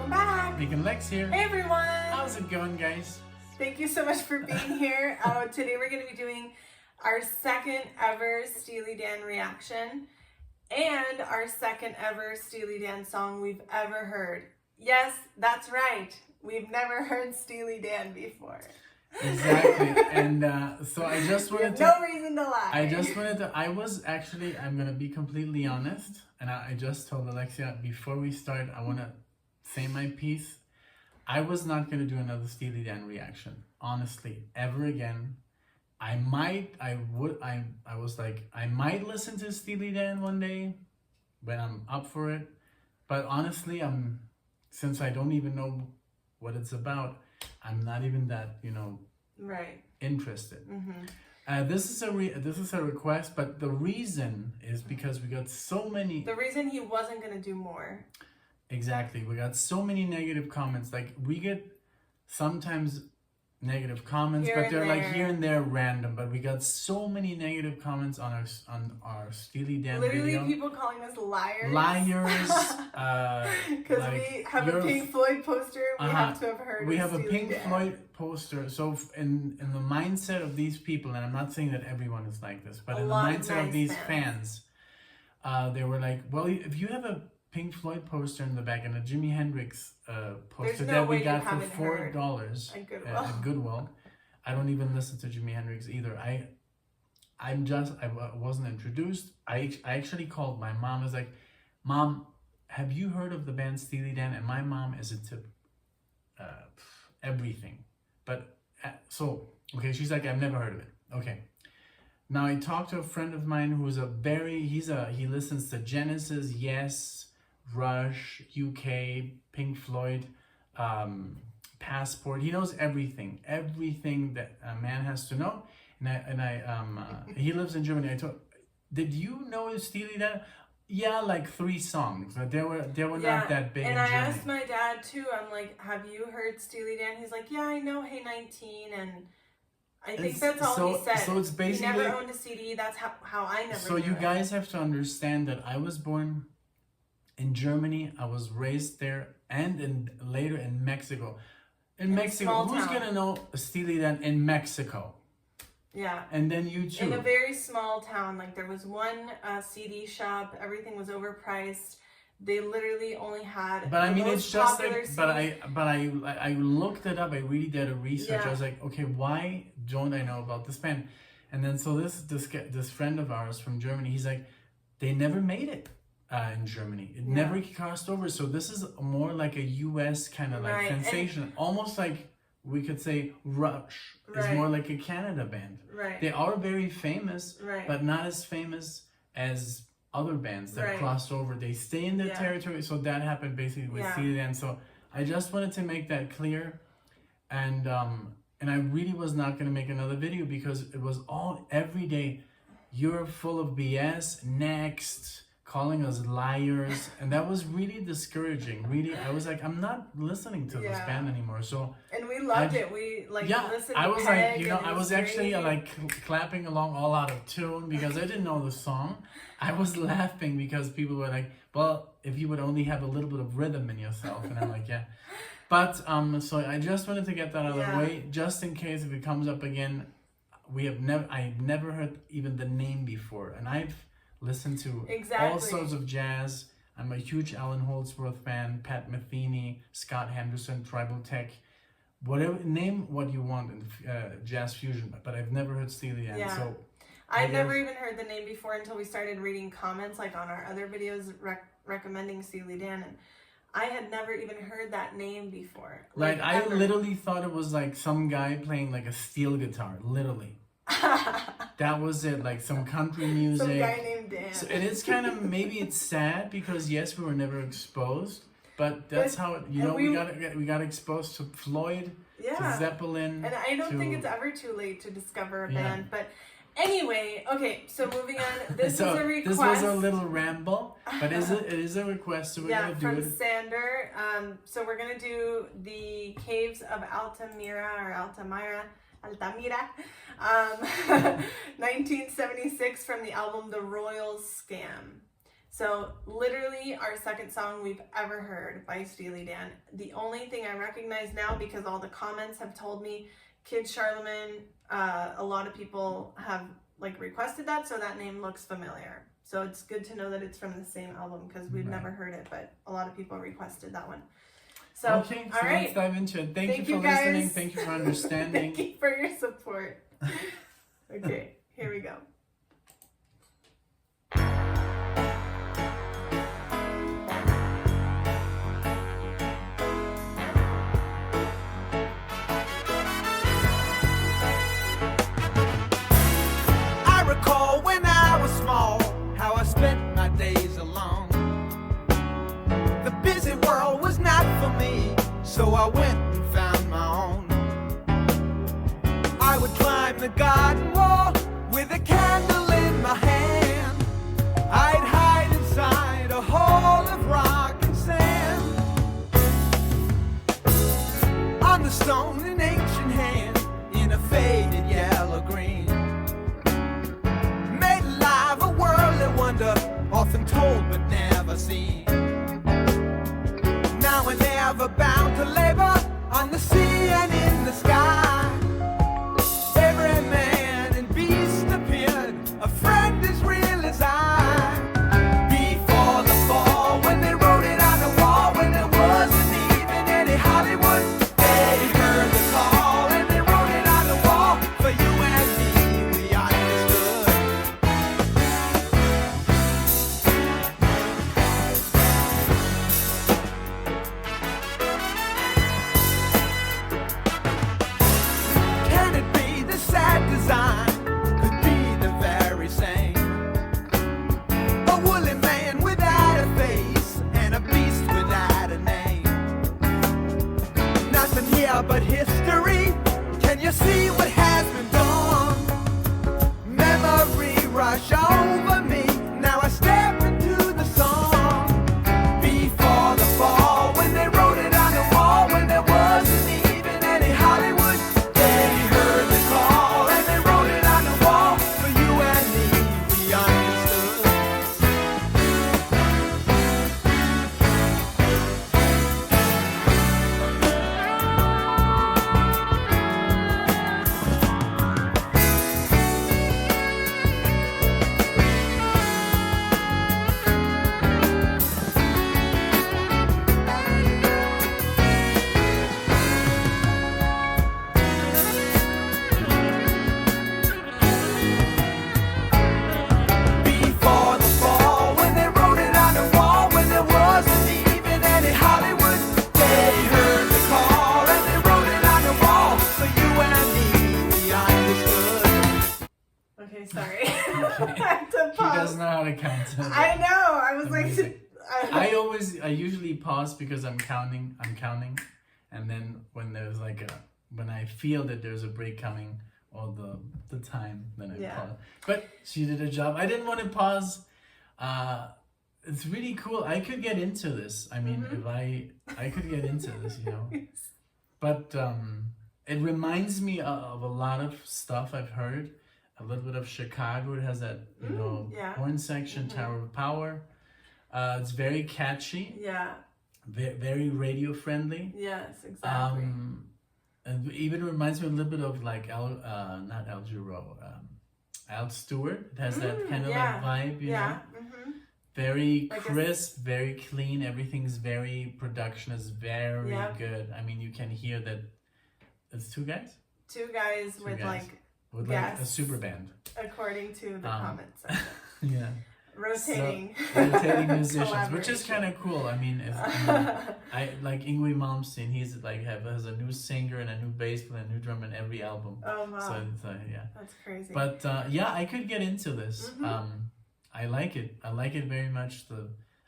Welcome back. Nick and Lex here. Hey everyone. How's it going, guys? Thank you so much for being here. Today we're going to be doing our second ever Steely Dan reaction and our second ever Steely Dan song we've ever heard. Yes, that's right. We've never heard Steely Dan before. Exactly. And so I just wanted to... No reason to lie. I'm going to be completely honest. And I just told Alexia, before we start, I want to say my piece. I was not going to do another Steely Dan reaction. Honestly, ever again. I was like, I might listen to Steely Dan one day when I'm up for it. But honestly, since I don't even know what it's about, I'm not even that, interested. Mm-hmm. This is a request, but the reason is because we got so many... The reason he wasn't going to do more. Exactly. We got so many negative comments. Like, we get sometimes negative comments, but they're like here and there random. But we got so many negative comments on our Steely Dan Literally video. people calling us liars. Because we have a Pink Floyd poster. We have to have heard. We have a Steely Pink Dan. Floyd poster. So in the mindset of these people, and I'm not saying that everyone is like this, but in the mindset of these fans, they were like, well, if you have a Pink Floyd poster in the back and a Jimi Hendrix poster that we got for $4 at Goodwill. I don't even listen to Jimi Hendrix either. I wasn't introduced. I actually called my mom. I was like, Mom, have you heard of the band Steely Dan? And my mom is into everything. But okay, she's like, I've never heard of it. Okay. Now I talked to a friend of mine who's he listens to Genesis, Yes, Rush, UK, Pink Floyd, Passport. He knows everything that a man has to know. He lives in Germany. Did you know Steely Dan? Yeah, like 3 songs, but they were not that big. And in I Germany. asked my dad too. I'm like, have you heard Steely Dan? He's like, yeah, I know. Hey 19, and I think that's all he said. So it's basically, he never owned a CD. That's how I never. So you guys have to understand that I was born in Germany. I was raised there, and later in Mexico. In Mexico, who's gonna know Steely Dan in Mexico? Yeah. And then you too. In a very small town, like there was one CD shop. Everything was overpriced. They literally only had. But I mean, it's just like. But I looked it up. I really did a research. Yeah. I was like, okay, why don't I know about this band? And then so this friend of ours from Germany, he's like, they never made it. In Germany, it never crossed over. So this is more like a U.S. kind of like sensation, and almost like we could say Rush is more like a Canada band. Right. They are very famous, but not as famous as other bands that crossed over. They stay in their territory. So that happened basically with Steely Dan. So I just wanted to make that clear, and I really was not going to make another video because it was all every day. You're full of BS. Next. Calling us liars, and that was really discouraging. Really, I was like, I'm not listening to this band anymore. So and we loved it. We listened. I was like, I was actually like clapping along all out of tune because I didn't know the song. I was laughing because people were like, well, if you would only have a little bit of rhythm in yourself, and I'm like, yeah. But so I just wanted to get that out of the way, just in case if it comes up again. I've never heard even the name before, and I've listened to all sorts of jazz. I'm a huge Alan Holdsworth fan, Pat Metheny, Scott Henderson, Tribal Tech, whatever, name what you want in jazz fusion, but I've never heard Steely Dan. Yeah. So I've never even heard the name before until we started reading comments like on our other videos recommending Steely Dan, and I had never even heard that name before. Like I literally thought it was like some guy playing like a steel guitar, literally. That was it, like some country music. Some guy named Dan. So, and it's kind of, maybe it's sad because yes, we were never exposed, but that's how it, we got exposed to Floyd, to Zeppelin. And I don't think it's ever too late to discover a band, but anyway, okay, so moving on. This is a request. This was a little ramble, but it is a request, so we're gonna do it. From Sander. So we're gonna do the Caves of Altamira, 1976 from the album The Royal Scam. So literally our second song we've ever heard by Steely Dan. The only thing I recognize now, because all the comments have told me, Kid Charlemagne, a lot of people have like requested that, so that name looks familiar. So it's good to know that it's from the same album, because we've never heard it, but a lot of people requested that one. So, okay, so let's dive into it. Thank you for listening. Thank you for understanding. Thank you for your support. Okay, here we go. I recall when I was small, how I spent my days alone. The busy world was not for me, so I went and found my own. I would climb the garden wall with a candle in my hand. I'd hide inside a hole of rock and sand. On the stone, an ancient hand in a faded yellow green made alive a worldly wonder, often told but never seen. Now and ever bound to labor on the sea and in the sky. Every man and beast appeared, a friend as real as I. Before the fall, when they wrote it on the wall, when there wasn't even any Hollywood, they heard the call and they wrote it on the wall. For you and me, we understood. Can it be the sad design could be the very same? A woolly man without a face and a beast without a name. Nothing here but history. Can you see what has been done? Memory rush over me. Now I step into the song. Before the fall, when they wrote it on the wall, when there wasn't even any Hollywood, they heard the call and they wrote it on the wall. For you and me, we understood. Before the fall, when they wrote it on the wall, when there wasn't even any Hollywood, they heard the call and they wrote it on the wall. For you and me, we understood. Okay, sorry. I had to He pause. doesn't know how to count. I know. I was Amazing. like, I usually pause because I'm counting, and then when there's when I feel that there's a break coming, or the time, then I Yeah. pause. But she did a job. I didn't want to pause. It's really cool. I could get into this. I mean, if I could get into this, you know. But it reminds me of a lot of stuff I've heard. A little bit of Chicago. It has that, yeah. horn section, Tower of Power. It's very catchy, yeah. very radio friendly. Yes, exactly. And it even reminds me a little bit of like not Al Jarreau, Al Stewart. It has that kind of yeah. like vibe, you Yeah. know. Mm-hmm. Very Like crisp, very clean. Everything's very, production is very Yeah. good. I mean, you can hear that it's two guys Two guys Two with guys. like, with like a Yes. super band. according to the comments section, Yeah. rotating. Rotating musicians, which is Collaboration. kind of cool. I mean, I like Yngwie Malmsteen. He's like has a new singer and a new bass player, and a new drummer in every album. Oh wow, So it's, yeah. that's crazy. But yeah, I could get into this. I like it. I like it very much.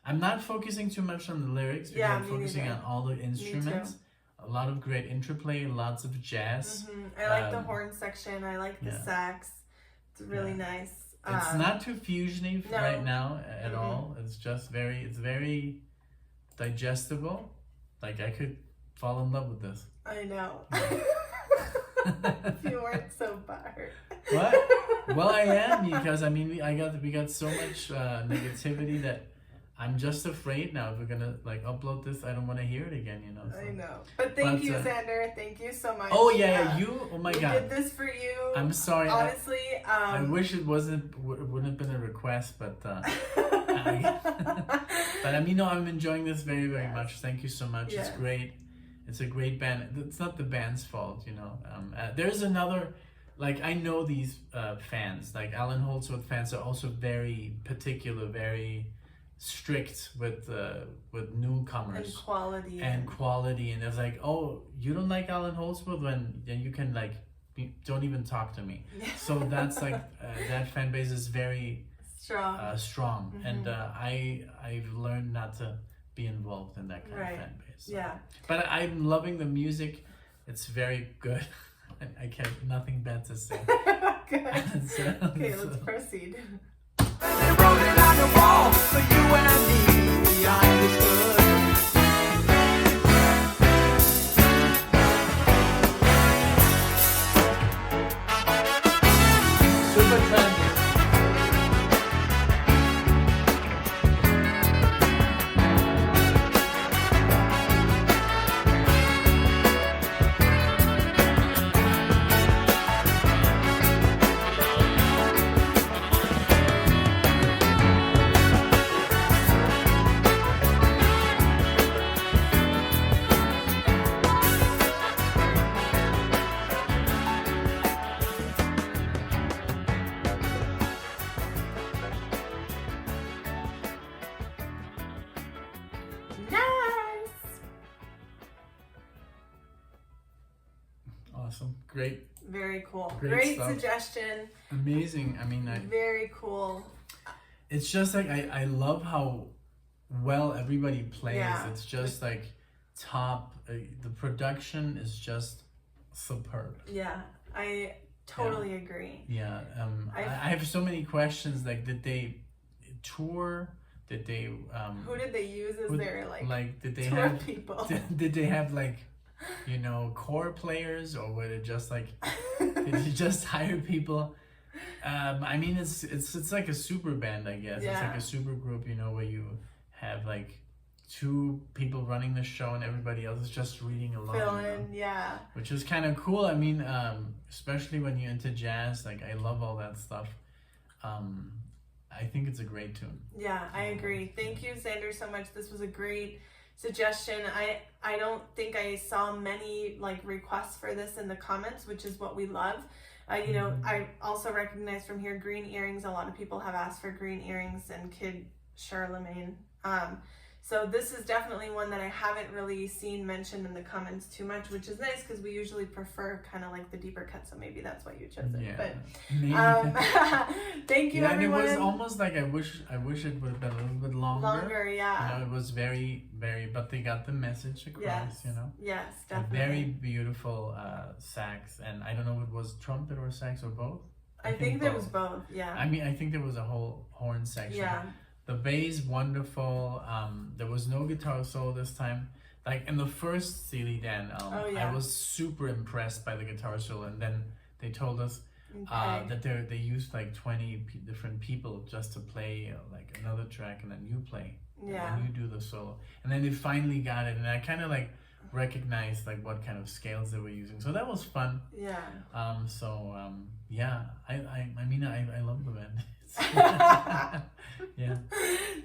I'm not focusing too much on the lyrics because Yeah, I'm me focusing neither. on all the instruments. A lot of great interplay, lots of jazz. I like the horn section. I like the yeah. sax. It's really nice. It's not too fusiony no. right now at all. It's just very digestible. Like I could fall in love with this. I know. If you weren't so butthurt. What? Well, I am because I mean we got so much negativity that I'm just afraid now if we're gonna like upload this, I don't want to hear it again, you know. So. I know. But thank you, Xander. Thank you so much. Oh yeah, you. Oh my we God. did this for you. I'm sorry. Honestly, I wish it wouldn't have been a request, but. But I mean, no, I'm enjoying this very, very much. Thank you so much. Yes. It's great. It's a great band. It's not the band's fault, you know. There's another, like I know these fans, like Alan Holdsworth fans are also very particular, very strict with newcomers and quality. And it's like, oh, you don't like Alan Holdsworth, then you can like don't even talk to me. So that's like that fan base is very strong. Mm-hmm. And I've learned not to be involved in that kind of fan base. So. Yeah. But I'm loving the music. It's very good. I can't, nothing bad to say. Good. Okay, let's proceed. They wrote it on the wall for you and me. We understood. Super trendy. Awesome. Great. Very cool. Great suggestion. Amazing. I mean, very cool. It's just like I love how well everybody plays. Yeah. It's just like top. The production is just superb. Yeah, I totally agree. Yeah. I have so many questions. Like, did they tour? Did they? Who did they use as their like? Did they tour have people? Did they have like? You know, core players, or were it just like did you just hire people? I mean, it's like a super band, I guess. Yeah. It's like a super group, you know, where you have like 2 people running the show and everybody else is just reading along. Fill in, yeah. Which is kind of cool. I mean, especially when you're into jazz, like I love all that stuff. I think it's a great tune. Yeah, I agree. Thank you, Xander, so much. This was a great suggestion. I don't think I saw many like requests for this in the comments, which is what we love. You know, I also recognize from here green earrings. A lot of people have asked for green earrings and Kid Charlemagne. So this is definitely one that I haven't really seen mentioned in the comments too much, which is nice because we usually prefer kind of like the deeper cut. So maybe that's why you chose it. Yeah. But thank you, yeah, everyone. And it was almost like I wish it would have been a little bit longer. Longer, yeah. You know, it was very, very, but they got the message across. Yes. You know. Yes, definitely. A very beautiful sax, and I don't know if it was trumpet or sax or both. I think there was both. Yeah. I mean, I think there was a whole horn section. Yeah. The bass, wonderful. There was no guitar solo this time. Like in the first Steely Dan album, I was super impressed by the guitar solo, and then they told us that they used like 20 different people just to play like another track, and then you play, and then you do the solo, and then they finally got it, and I kind of like recognized like what kind of scales they were using, so that was fun. Yeah. Yeah, I mean I love the band. Yeah.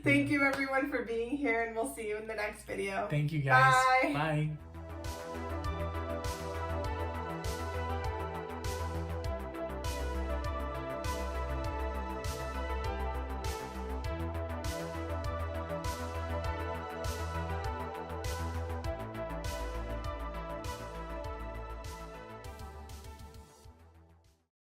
Thank you everyone for being here, and we'll see you in the next video. Thank you guys. Bye. Bye.